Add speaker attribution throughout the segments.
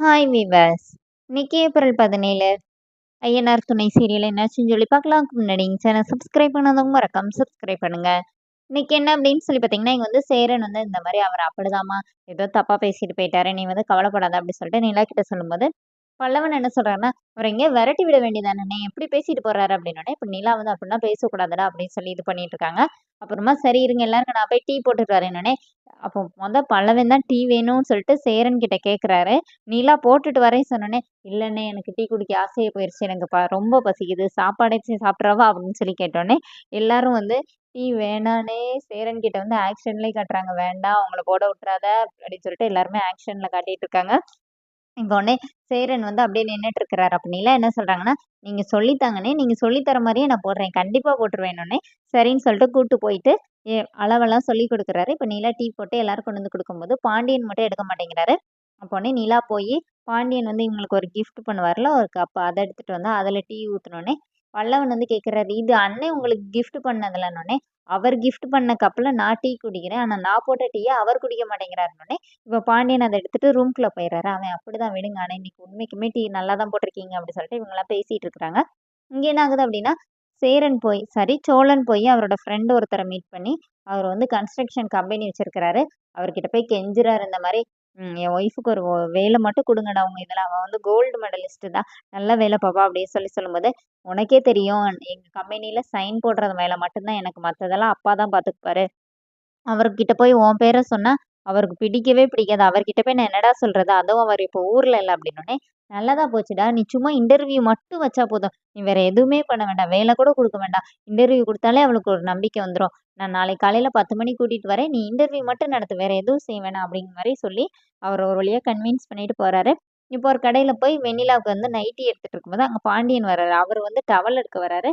Speaker 1: Hi viewers. இன்னைக்கு April 17 Ayyanar Thunai serial என்னாச்சுன்னு சொல்லி பார்க்கலாம். முன்னாடி சேனல் சப்ஸ்கிரைப் பண்ணாதவங்க மறக்காம சப்ஸ்கிரைப் பண்ணுங்க. இன்னைக்கு என்ன அப்படின்னு சொல்லி பார்த்தீங்கன்னா, இங்க வந்து சேரன் வந்து இந்த மாதிரி அவர் அப்படிதாம்மா ஏதோ தப்பா பேசிட்டு போயிட்டாரு. நீ வந்து கவலைப்படாத அப்படி சொல்லிட்டு நிலா கிட்ட சொல்லும்போது, பல்லவன் என்ன சொல்றாருன்னா, அவரை எங்கேயோ விரட்டி விட வேண்டியதானே எப்படி பேசிட்டு போறாரு அப்படின்னோடனே, இப்ப நிலா வந்து அப்படின்னா பேசக்கூடாதுடா அப்படின்னு சொல்லி இது பண்ணிட்டு இருக்காங்க. அப்புறமா சரி இருங்க எல்லாருக்கும் நான் போய் டீ போட்டுட்டு வரேன்னொடனே, அப்போ பல்லவன் தான் டீ வேணும்னு சொல்லிட்டு சேரன் கிட்ட கேட்குறாரு. நிலா போட்டுட்டு வரேன்னு சொன்னோனே, "இல்லண்ணே எனக்கு டீ குடிக்க ஆசையா போயிருச்சு. எனக்கு ரொம்ப பசிக்குது. சாப்பாடாச்சும் சாப்பிட்றவா?" அப்படின்னு சொல்லி கேட்டோனே, எல்லாரும் வந்து டீ வேணான்னே சேரன் கிட்ட வந்து ஆக்ஷன்லயே காட்டுறாங்க. "வேண்டாம் அவங்கள போட விட்டுறாத" அப்படின்னு சொல்லிட்டு எல்லாருமே ஆக்ஷன்ல காட்டிட்டு இருக்காங்க. இப்ப உடனே சேரன் வந்து அப்படியே நின்னுட்டு இருக்கிறாரு. அப்ப நிலா என்ன சொல்றாங்கன்னா, "நீங்க சொல்லி தாங்கண்ணே. நீங்க சொல்லி தர மாரியே நான் போடுறேன். கண்டிப்பா போட்டுருவேன்னோனே" சரின்னு சொல்லிட்டு கூட்டு போயிட்டு அளவெல்லாம் சொல்லிக் குடுக்குறாரு. இப்ப நிலா டீ போட்டு எல்லாரும் கொண்டு வந்து குடுக்கும்போது, பாண்டியன் மட்டும் எடுக்க மாட்டேங்கிறாரு. அப்ப உடனே நிலா போயி, பாண்டியன் வந்து இவங்களுக்கு ஒரு கிஃப்ட் பண்ணுவார்ல ஒரு கப் அத எடுத்துட்டு வந்தா, அதுல டீ ஊத்துனோனே, பல்லவன் வந்து கேட்கிறாரு, "இது அண்ணன் உங்களுக்கு கிஃப்ட் பண்ணதுலன்னோனே" அவர் கிஃப்ட் பண்ண கப்ல நான் டீ குடிக்கிறேன். ஆனா நான் போட்ட டீய அவர் குடிக்க மாட்டேங்கிறாருன்னோனே, இப்ப பாண்டியன் அத எடுத்துட்டு ரூம்குள்ள போயிறாரு. அவன் அப்படிதான் விடுங்க. ஆனா இன்னைக்கு உண்மைக்குமே டீ நல்லா தான் போட்டிருக்கீங்க அப்படி சொல்லிட்டு இவங்கலாம் பேசிட்டு இருக்கிறாங்க. இங்க என்ன ஆகுது அப்படின்னா, சேரன் போய் சாரி சோழன் போய் அவரோட ஃப்ரெண்ட் ஒருத்தர மீட் பண்ணி, அவர் வந்து கன்ஸ்ட்ரக்ஷன் கம்பெனி வச்சிருக்கிறாரு. அவர்கிட்ட போய் கெஞ்சுறாரு இந்த மாரி, என் ஒய்ஃப்‌க்கு ஒரு வேல மட்டும் குடுங்கடா உங்க இதுல. அவ வந்து கோல்டு மெடலிஸ்ட் தான். நல்ல வேல பாப்பா அப்படின்னு சொல்லும்போது, உனக்கே தெரியும் எங்க கம்பெனில சைன் போடுறது வேல மட்டும் தான் எனக்கு. மத்ததெல்லாம் அப்பா தான் பார்த்துப்பாரு. அவர்கிட்ட போய் உன் பேர சொன்னா, அவருக்கு பிடிக்கவே பிடிக்காது. அவர்கிட்ட போய் நான் என்னடா சொல்றது? அதுவும் அவர் இப்போ ஊர்ல இல்ல அப்டின்னோனே, நல்லதா போச்சுடா. நீ சும்மா இன்டர்வியூ மட்டும் வச்சா போதும். நீ வேற எதுவுமே பண்ண வேண்டாம். வேல கூட குடுக்க வேண்டாம். இன்டர்வியூ குடுத்தாலே அவளுக்கு ஒரு நம்பிக்கை வந்துரும். நான் நாளைக்கு காலையில 10 மணிக்கு கூட்டிட்டு வரேன். நீ இன்டர்வியூ மட்டும் நடத்து. வேற எதுவும் செய்ய வேணாம் அப்டிங்கிற மாரி சொல்லி, அவர ஒரு வழியா கன்வின்ஸ் பண்ணிட்டு போறாரு. இப்போ ஒரு கடையில போய் வெண்ணிலாவுக்கு வந்து நைட்டி எடுத்துட்டு இருக்கும்போது, அங்க பாண்டியன் வராரு. அவரு வந்து டவல் எடுக்க வராரு.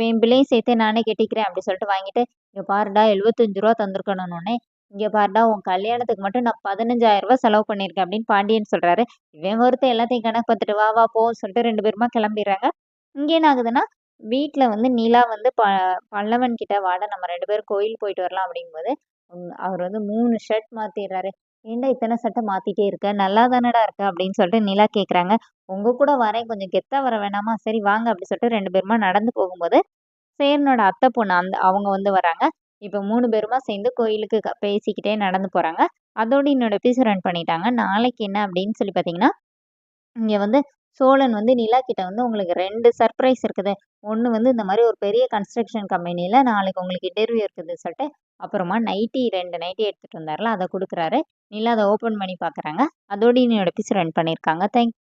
Speaker 1: "என் பில்லையும் சேர்த்தே நானே கட்டிக்கிறேன்" அப்டி சொல்லிட்டு வாங்கிட்டு இங்க பாருடா ரூ. 75 தந்திருக்கணும்னோனே, இங்க பாருடா உன் கல்யாணத்துக்கு மட்டும் நான் ரூ. 15,000 செலவு பண்ணியிருக்கேன் அப்படின்னு பாண்டியன் சொல்றாரு. இவன் ஒருத்தன் எல்லாத்தையும் கணக்கு பார்த்துட்டு வா வா போன்னு சொல்லிட்டு 2 பேருமா கிளம்பிடுறாங்க. இங்க என்ன ஆகுதுன்னா, வீட்ல வந்து நிலா வந்து பல்லவன் கிட்ட வாடா நம்ம 2 பேரும் கோயில் போயிட்டு வரலாம் அப்படிங்கும்போது, அவர் வந்து 3 ஷர்ட் மாத்திடுறாரு. ஏன்டா இத்தன சட்டை மாத்திட்டே இருக்க? நல்லா தானடா இருக்க அப்படின்னு சொல்லிட்டு நிலா கேட்குறாங்க. உங்க கூட வரேன் கொஞ்சம் கெத்தா வர வேணாமா? சரி வாங்க அப்படி சொல்லிட்டு 2 பேருமா நடந்து போகும்போது சேரனோட அத்தை பொண்ணு அவங்க வந்து வராங்க. இப்ப 3 பேருமா சேர்ந்து கோயிலுக்கு பேசிக்கிட்டே நடந்து போறாங்க. அதோட என்னோட எபிசோட் ரன் பண்ணிட்டாங்க. நாளைக்கு என்ன அப்படின்னு சொல்லி பார்த்தீங்கன்னா, இங்க வந்து சோழன் வந்து நிலா கிட்ட வந்து உங்களுக்கு 2 சர்ப்ரைஸ் இருக்குது. ஒண்ணு வந்து இந்த மாரி ஒரு பெரிய கன்ஸ்ட்ரக்ஷன் கம்பெனில நாளைக்கு உங்களுக்கு இன்டர்வியூ இருக்குதுன்னு சொல்லிட்டு, அப்புறமா நைட்டி 2 நைட்டி எடுத்துட்டு வந்தார்ல, அத குடுக்குறாரு. நிலா அத ஓப்பன் பண்ணி பார்க்குறாங்க. அதோட என்னோட எபிசோட் ரன் பண்ணியிருக்காங்க. தேங்க்